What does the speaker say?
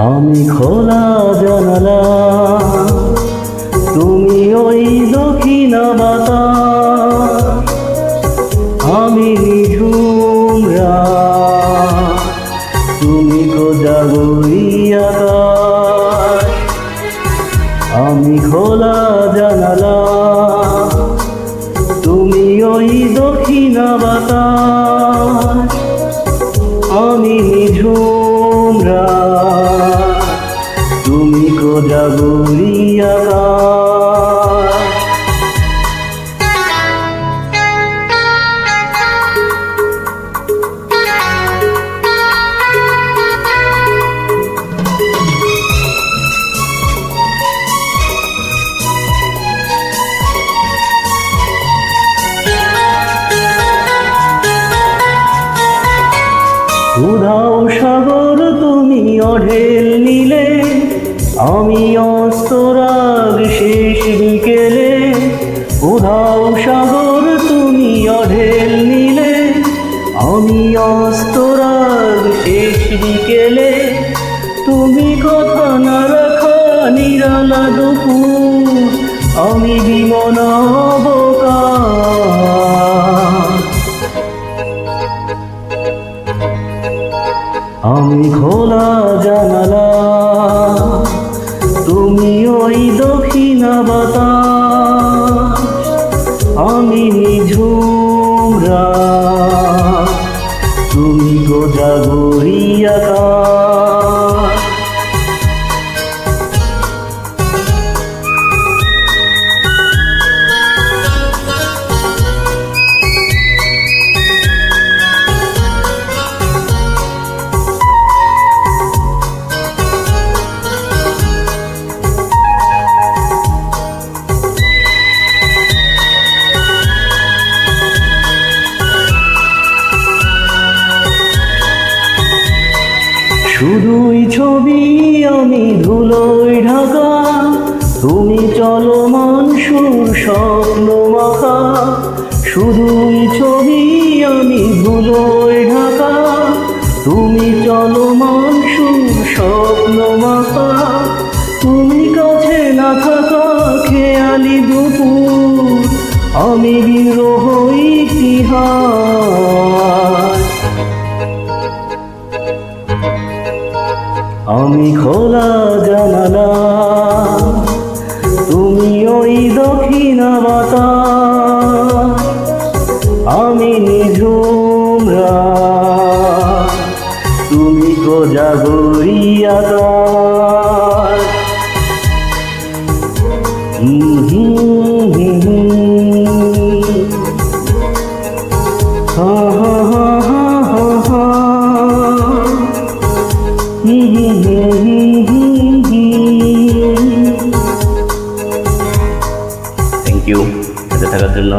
আমি খোলা জানালা, তুমি ওই দক্ষিণা বাতাস, আমি নিঝুম রাত, তুমি কোজাগরী আকাশ। আমি খোলা জানালা, তুমি ওই দক্ষিণা বাতাস, আমি নিঝুম রাত, তুমি কোজাগরী আকাশ। উধাও সাগর তুমি অঢেল নিলে, আমি অস্তরাগ শেষ বিকেলে। উধাও সাগর তুমি অঢেল নিলে, আমি অস্তরাগ শেষ বিকেলে। তুমি কথা না রাখা নিরালা দুপুর, আমি বিমন অবকাশ। আমি খোলা জানালা, তুমি ওই দক্ষিণা বাতাস, আমি নিঝুম রাত, তুমি কোজাগরী আকাশ। শুধুই ছবি আমি ধুলোয় ঢাকা, তুমি চলমান সুর স্বপ্ন মাখা। শুধুই ছবি আমি ধুলোয় ঢাকা, তুমি চলমান সুর স্বপ্ন মাখা। তুমি কাছে না থাকা খেয়ালি দুপুর, আমি বিরহ ইতিহাস। আমি খোলা জানালা, তুমি ওই দক্ষিণা বাতাস, আমি নিঝুম রাত, তুমি কোজাগরী আকাশ। থ্যাংক ইউ সাথে থাকার জন্য।